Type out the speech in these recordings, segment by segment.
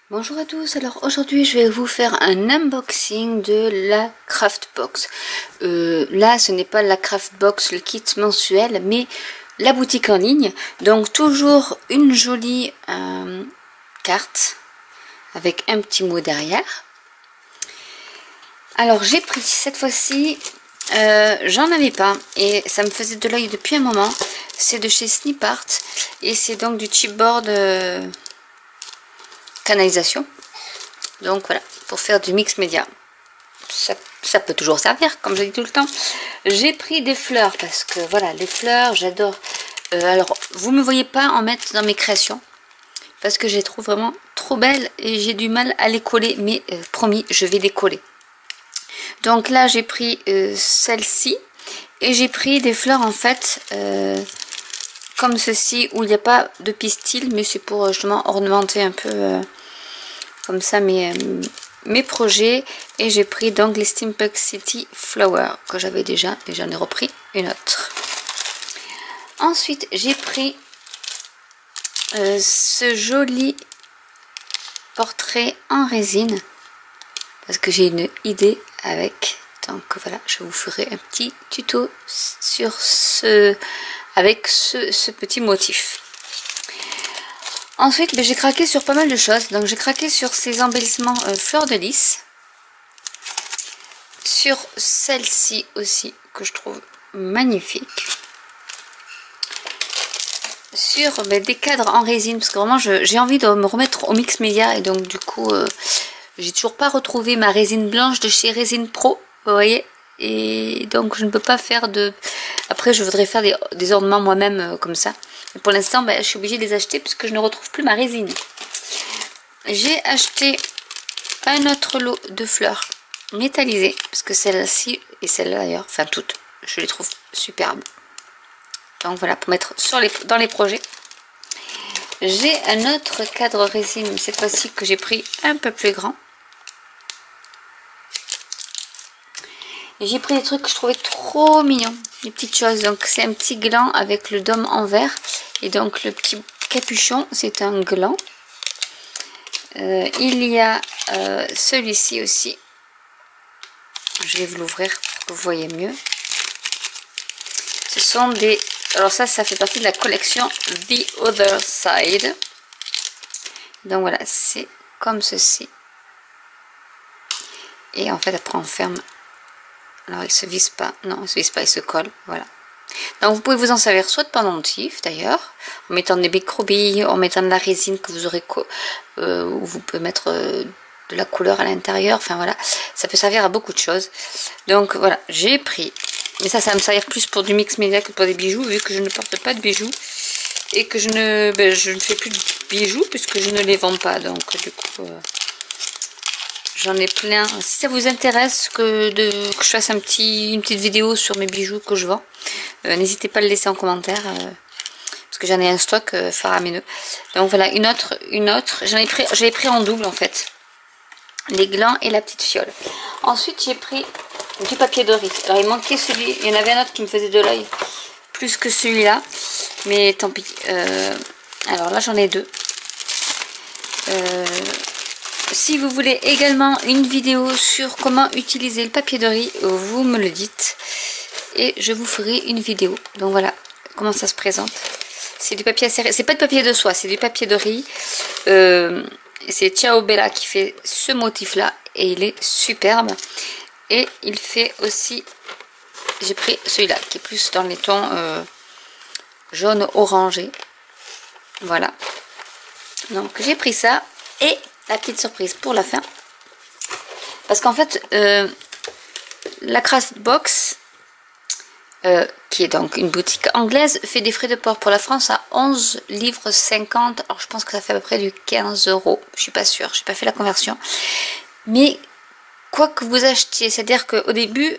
Bonjour à tous, alors aujourd'hui je vais vous faire un unboxing de la Craftbox. Là ce n'est pas la Craftbox, le kit mensuel, mais la boutique en ligne. Donc toujours une jolie carte avec un petit mot derrière. Alors j'ai pris cette fois-ci, j'en avais pas et ça me faisait de l'œil depuis un moment. C'est de chez Snipart et c'est donc du chipboard canalisation. Donc voilà, pour faire du mix média, ça peut toujours servir, comme je dis tout le temps. J'ai pris des fleurs parce que voilà, les fleurs, j'adore. Alors, vous me voyez pas en mettre dans mes créations parce que je les trouve vraiment trop belles et j'ai du mal à les coller, mais promis, je vais les coller. Donc là, j'ai pris celle-ci et j'ai pris des fleurs en fait comme ceci où il n'y a pas de pistil, mais c'est pour justement ornementer un peu comme ça mes projets. Et j'ai pris donc les Steampunk City Flower que j'avais déjà et j'en ai repris une autre. Ensuite j'ai pris ce joli portrait en résine parce que j'ai une idée avec. Donc voilà, je vous ferai un petit tuto sur avec ce petit motif. Ensuite, j'ai craqué sur pas mal de choses. Donc, j'ai craqué sur ces embellissements fleurs de lys. Sur celle-ci aussi, que je trouve magnifique. Sur des cadres en résine, parce que vraiment, j'ai envie de me remettre au mix média. Et donc, du coup, j'ai toujours pas retrouvé ma résine blanche de chez Résine Pro. Vous voyez? Et donc, je ne peux pas faire de... Après, je voudrais faire des ornements moi-même comme ça. Mais pour l'instant, je suis obligée de les acheter puisque je ne retrouve plus ma résine. J'ai acheté un autre lot de fleurs métallisées. Parce que celle-ci et celle-là d'ailleurs, enfin toutes, je les trouve superbes. Donc voilà, pour mettre dans les projets. J'ai un autre cadre résine, cette fois-ci que j'ai pris un peu plus grand. Et j'ai pris des trucs que je trouvais trop mignons, des petites choses. Donc c'est un petit gland avec le dôme en verre. Et donc le petit capuchon, c'est un gland. Il y a celui-ci aussi. Je vais vous l'ouvrir pour que vous voyez mieux. Ce sont des... Alors ça fait partie de la collection The Other Side. Donc voilà, c'est comme ceci. Et en fait après on ferme. Alors il se visse pas, non il se visse pas, il se colle, voilà. Donc vous pouvez vous en servir soit de pendentif d'ailleurs, en mettant des microbilles, en mettant de la résine que vous aurez, où vous pouvez mettre de la couleur à l'intérieur, enfin voilà, ça peut servir à beaucoup de choses. Donc voilà, j'ai pris, mais ça va me servir plus pour du mix média que pour des bijoux, vu que je ne porte pas de bijoux, et que je ne fais plus de bijoux, puisque je ne les vends pas, donc du coup... J'en ai plein. Si ça vous intéresse que je fasse une petite vidéo sur mes bijoux que je vends, n'hésitez pas à le laisser en commentaire. Parce que j'en ai un stock faramineux. Donc voilà, une autre. J'avais pris en double en fait. Les glands et la petite fiole. Ensuite j'ai pris du papier de riz. Alors il manquait celui, il y en avait un autre qui me faisait de l'œil. Plus que celui-là. Mais tant pis. Alors là j'en ai deux. Si vous voulez également une vidéo sur comment utiliser le papier de riz, vous me le dites et je vous ferai une vidéo. Donc voilà comment ça se présente. C'est du papier serré, c'est pas de papier de soie, c'est du papier de riz. C'est Ciao Bella qui fait ce motif là et il est superbe. Et il fait aussi, j'ai pris celui-là qui est plus dans les tons jaune orangé. Voilà. Donc j'ai pris ça et la petite surprise pour la fin. Parce qu'en fait, la Craftbox, qui est donc une boutique anglaise, fait des frais de port pour la France à 11 livres 50. Alors je pense que ça fait à peu près du 15 €. Je suis pas sûre, j'ai pas fait la conversion. Mais quoi que vous achetiez, c'est-à-dire qu'au début,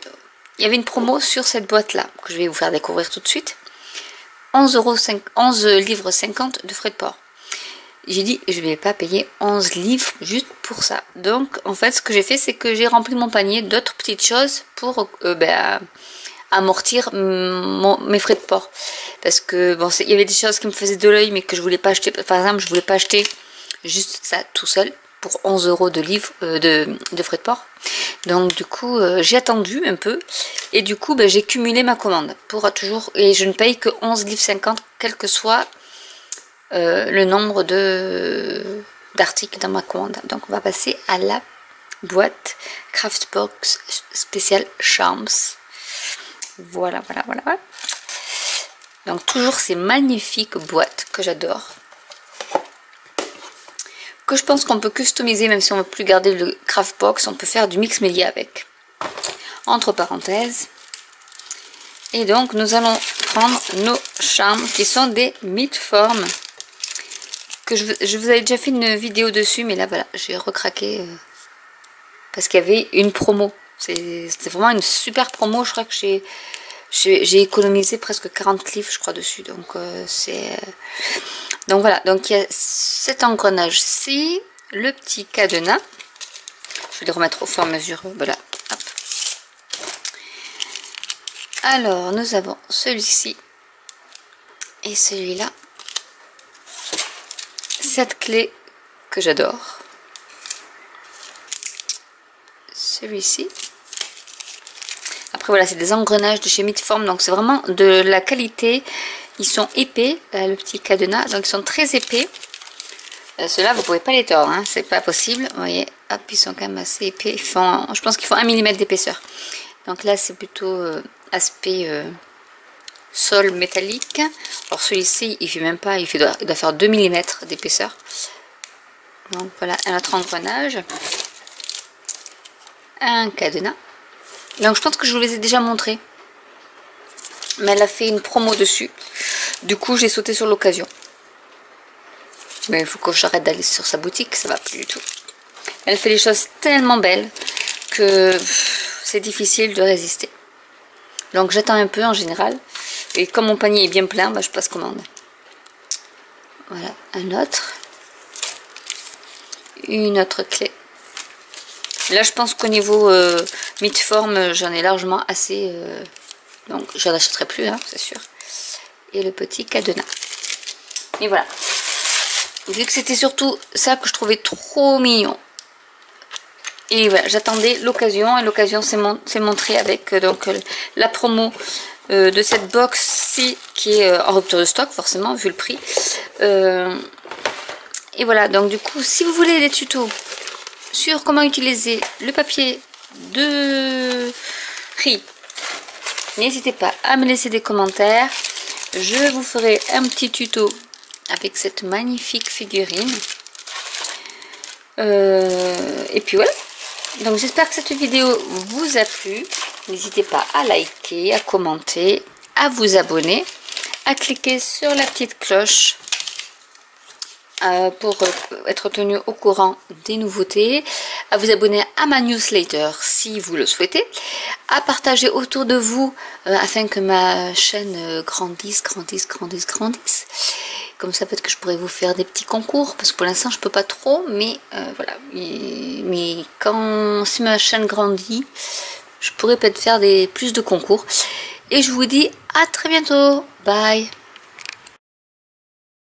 il y avait une promo sur cette boîte-là, que je vais vous faire découvrir tout de suite. 11 livres 50 de frais de port. J'ai dit, je vais pas payer 11 livres juste pour ça. Donc, en fait, ce que j'ai fait, c'est que j'ai rempli mon panier d'autres petites choses pour amortir mes frais de port. Parce que, bon, il y avait des choses qui me faisaient de l'œil, mais que je voulais pas acheter. Par exemple, je voulais pas acheter juste ça tout seul pour 11 € de livre de frais de port. Donc du coup j'ai attendu un peu et du coup j'ai cumulé ma commande pour toujours, et je ne paye que 11,50 livres quel que soit le nombre d'articles dans ma commande. Donc on va passer à la boîte Craftbox spécial Charms. Voilà. Donc toujours ces magnifiques boîtes que j'adore, que je pense qu'on peut customiser, même si on ne veut plus garder le Craftbox, on peut faire du mix mélia avec, entre parenthèses. Et donc nous allons prendre nos charms qui sont des mid-formes, que je vous avais déjà fait une vidéo dessus, mais là voilà, j'ai recraqué parce qu'il y avait une promo. C'était vraiment une super promo. Je crois que j'ai économisé presque 40 livres je crois dessus. Donc donc voilà, donc il y a cet engrenage-ci, le petit cadenas. Je vais les remettre au fur et à mesure. Voilà. Hop. Alors nous avons celui-ci et celui-là. Cette clé que j'adore. Celui-ci. Après voilà, c'est des engrenages de chez Midform, donc c'est vraiment de la qualité. Ils sont épais, là, le petit cadenas, donc ils sont très épais. Ceux-là vous pouvez pas les tordre, hein, c'est pas possible. Vous voyez, hop, ils sont quand même assez épais. Je pense qu'ils font 1 mm d'épaisseur. Donc là c'est plutôt aspect sol métallique. Alors celui-ci il fait même pas, il doit faire 2 mm d'épaisseur. Donc voilà un autre engrenage, un cadenas. Donc je pense que je vous les ai déjà montrés, mais elle a fait une promo dessus, du coup j'ai sauté sur l'occasion. Mais il faut que j'arrête d'aller sur sa boutique, ça va plus du tout. Elle fait des choses tellement belles que c'est difficile de résister. Donc j'attends un peu en général, et comme mon panier est bien plein, je passe commande. Voilà un autre, une autre clé. Là je pense qu'au niveau mid-forme j'en ai largement assez, donc je n'achèterai plus hein, c'est sûr. Et le petit cadenas. Et voilà, vu que c'était surtout ça que je trouvais trop mignon, et voilà, j'attendais l'occasion, et l'occasion s'est montrée avec donc la promo de cette box-ci qui est en rupture de stock forcément vu le prix. Et voilà, donc du coup si vous voulez des tutos sur comment utiliser le papier de riz, n'hésitez pas à me laisser des commentaires. Je vous ferai un petit tuto avec cette magnifique figurine. Et puis voilà. Donc j'espère que cette vidéo vous a plu. N'hésitez pas à liker, à commenter, à vous abonner, à cliquer sur la petite cloche pour être tenu au courant des nouveautés, à vous abonner à ma newsletter si vous le souhaitez, à partager autour de vous afin que ma chaîne grandisse. Comme ça peut-être que je pourrais vous faire des petits concours, parce que pour l'instant je peux pas trop, mais voilà. Mais si ma chaîne grandit, je pourrais peut-être faire plus de concours. Et je vous dis à très bientôt. Bye.